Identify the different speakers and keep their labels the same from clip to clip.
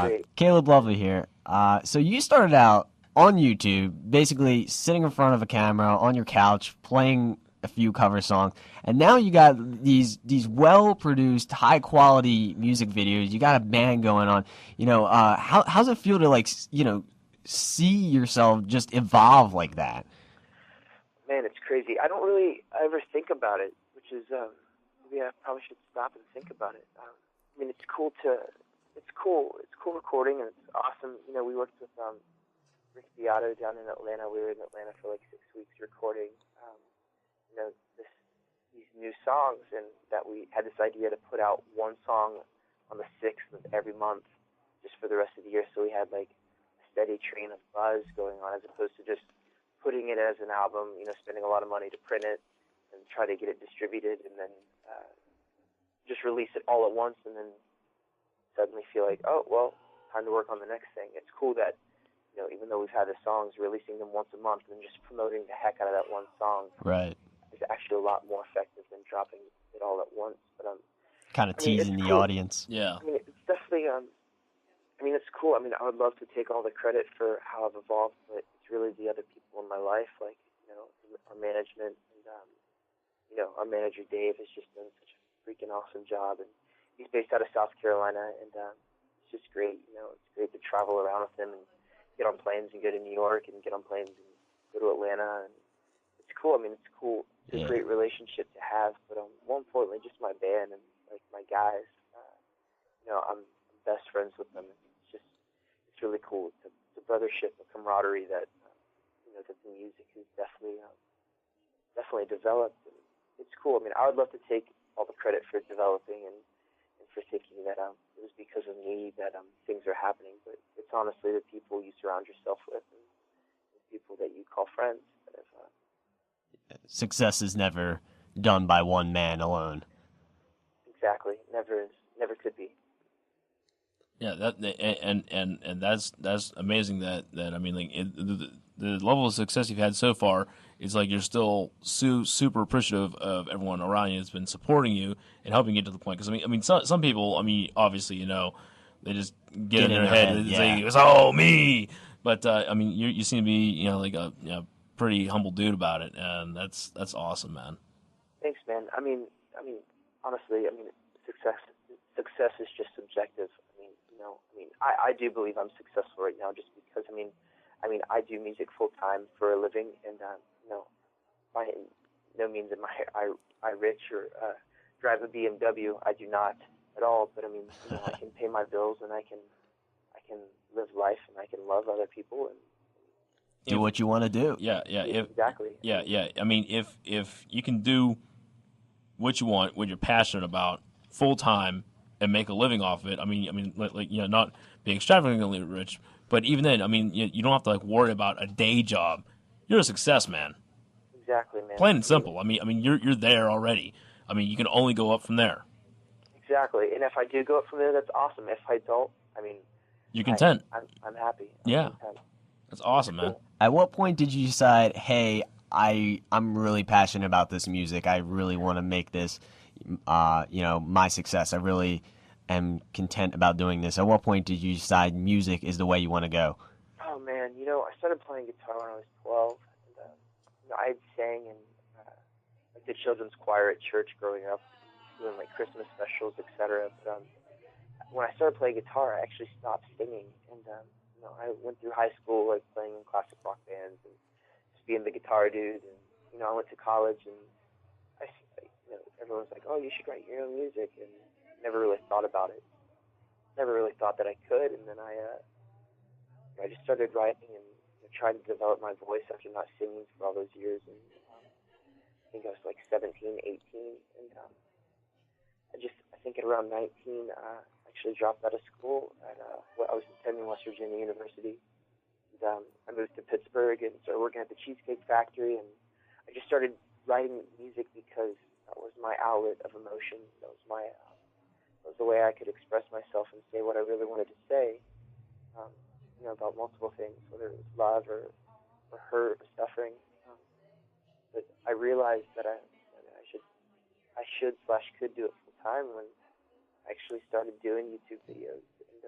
Speaker 1: Great.
Speaker 2: Caleb Lovely here. So you started out on YouTube, basically sitting in front of a camera on your couch, playing a few cover songs, and now you got these well produced, high quality music videos. You got a band going on. How's it feel to see yourself just evolve like that?
Speaker 1: Man, it's crazy. I don't really ever think about it, which is maybe I probably should stop and think about it. It's cool It's cool recording, and it's awesome. We worked with Rick Beato down in Atlanta. We were in Atlanta for like 6 weeks recording, these new songs, and that we had this idea to put out one song on the 6th of every month, just for the rest of the year. So we had like a steady train of buzz going on, as opposed to just putting it as an album, spending a lot of money to print it and try to get it distributed, and then just release it all at once, and then suddenly feel like, oh, well, time to work on the next thing. It's cool that, even though we've had the songs, releasing them once a month and just promoting the heck out of that one song
Speaker 2: Right.
Speaker 1: is actually a lot more effective than dropping it all at once. But
Speaker 2: Kind of teasing the
Speaker 1: cool.
Speaker 2: audience.
Speaker 3: Yeah.
Speaker 1: It's definitely, it's cool. I would love to take all the credit for how I've evolved, but it's really the other people in my life, like, our management, and, our manager Dave has just done such a freaking awesome job, and he's based out of South Carolina, and it's just great. It's great to travel around with him and get on planes and go to New York and get on planes and go to Atlanta, and it's cool. It's cool. It's a great relationship to have, but more importantly, just my band and like my guys. I'm best friends with them. It's really cool. It's a brothership, a camaraderie that that the music has definitely developed. And it's cool. I would love to take all the credit for developing and for thinking that it was because of me that things are happening, but it's honestly the people you surround yourself with and the people that you call friends that have.
Speaker 2: Success is never done by one man alone.
Speaker 1: Exactly, never could be.
Speaker 3: Yeah, and that's amazing. The level of success you've had so far is like you're still super appreciative of everyone around you that's been supporting you and helping you get to the point. Because some people, obviously, they just get in their head and say it's all me. But you seem to be like a pretty humble dude about it, and that's awesome, man.
Speaker 1: Thanks, man. Honestly, success is just subjective. I do believe I'm successful right now just because I do music full time for a living, and by no means am I rich or drive a BMW. I do not at all. But I can pay my bills, and I can live life, and I can love other people and
Speaker 2: do what you want to do.
Speaker 3: Yeah.
Speaker 1: Exactly.
Speaker 3: Yeah. If you can do what you want, what you're passionate about, full time, and make a living off of it. Not being extravagantly rich, but even then, you don't have to worry about a day job. You're a success, man.
Speaker 1: Exactly, man.
Speaker 3: Plain and simple. You're there already. You can only go up from there.
Speaker 1: Exactly, and if I do go up from there, that's awesome. If I don't,
Speaker 3: you're content.
Speaker 1: I'm happy.
Speaker 3: I'm content. That's awesome, man.
Speaker 2: At what point did you decide, hey, I'm really passionate about this music. I really want to make this, my success. I really am content about doing this. At what point did you decide music is the way you want to go?
Speaker 1: Oh man, I started playing guitar when I was 12. And, I sang in the children's choir at church growing up, doing Christmas specials, etc. But when I started playing guitar, I actually stopped singing, and I went through high school playing in classic rock bands and just being the guitar dude. And I went to college, and everyone's like, "Oh, you should write your own music," and never really thought about it. Never really thought that I could, and then I just started writing and trying to develop my voice after not singing for all those years. And I think I was 17, 18, and I think at around 19, actually dropped out of school. I was attending West Virginia University. And, I moved to Pittsburgh and started working at the Cheesecake Factory, and I just started writing music because that was my outlet of emotion. That was the way I could express myself and say what I really wanted to say, about multiple things, whether it was love or hurt or suffering. But I realized that I should/could do it full time when I actually started doing YouTube videos. And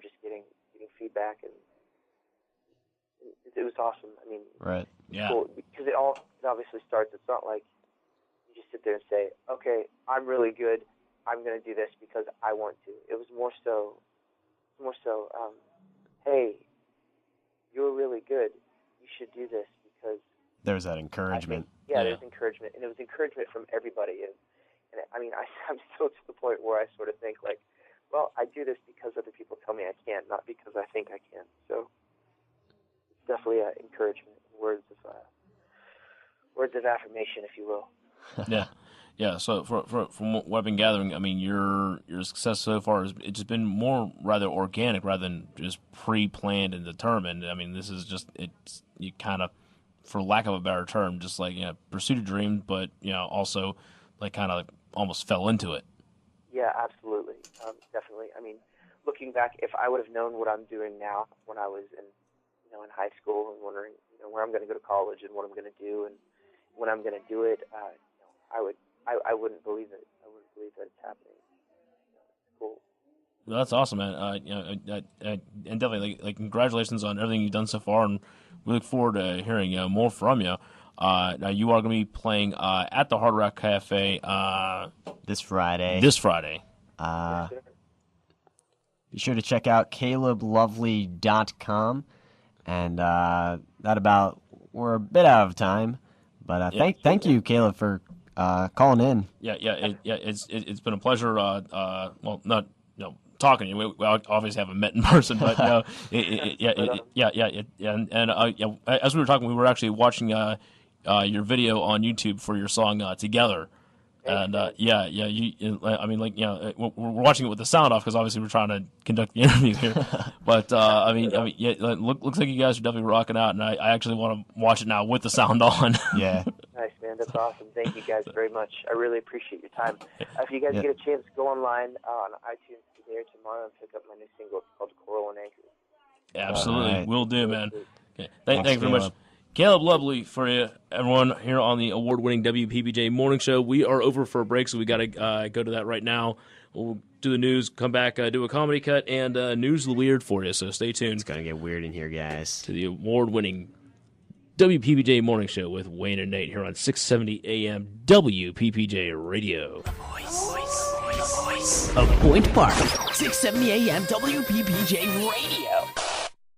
Speaker 1: just getting feedback, and it was awesome. I mean,
Speaker 2: Right.
Speaker 1: it's cool because it obviously starts. It's not like you just sit there and say, okay, I'm really good. I'm going to do this because I want to. It was more so, hey, you're really good. You should do this because
Speaker 2: There's that encouragement.
Speaker 1: there's encouragement, and it was encouragement from everybody. And I mean, I'm still to the point where I sort of think like, well, I do this because other people tell me I can, not because I think I can. So it's definitely encouragement, words of affirmation, if you will.
Speaker 3: Yeah. So from what I've been gathering, I mean, your success so far has it's just been more rather organic rather than just pre-planned and determined. I mean, this is just you kind of, for lack of a better term, just like pursued a dream, but also like kind of almost fell into it.
Speaker 1: Yeah, absolutely, definitely. I mean, looking back, if I would have known what I'm doing now when I was in high school and wondering where I'm going to go to college and what I'm going to do and when I'm going to do it, I wouldn't believe it. I wouldn't believe that it's happening. It's cool.
Speaker 3: Well, that's awesome, man. And definitely, like, congratulations on everything you've done so far, and we look forward to hearing more from you. Now you are going to be playing at the Hard Rock Cafe
Speaker 2: This Friday.
Speaker 1: Yes, sir.
Speaker 2: Be sure to check out caleblovely.com. And we're a bit out of time, but thank you, Caleb, for calling in.
Speaker 3: It's been a pleasure. Talking to you. We obviously haven't met in person, but as we were talking, we were actually watching your video on YouTube for your song "Together." And we're watching it with the sound off because obviously we're trying to conduct the interview here. But looks like you guys are definitely rocking out, and I actually want to watch it now with the sound on.
Speaker 2: Yeah.
Speaker 1: Nice, man. That's awesome. Thank you guys very much. I really appreciate your time. If you guys get a chance, go online on iTunes today or tomorrow and pick up my new single. It's called Coral and Anchor.
Speaker 3: Absolutely,
Speaker 2: right.
Speaker 3: will do, man. Okay.
Speaker 2: Thanks,
Speaker 3: Thank you very much. Caleb Lovely for you, everyone here on the award-winning WPPJ Morning Show. We are over for a break, so we got to go to that right now. We'll do the news, come back, do a comedy cut, and news the weird for you. So stay tuned.
Speaker 2: It's going to get weird in here, guys.
Speaker 3: To the award-winning WPPJ Morning Show with Wayne and Nate here on 670 AM WPPJ Radio.
Speaker 4: The voice of Point Park, 670 AM WPPJ Radio.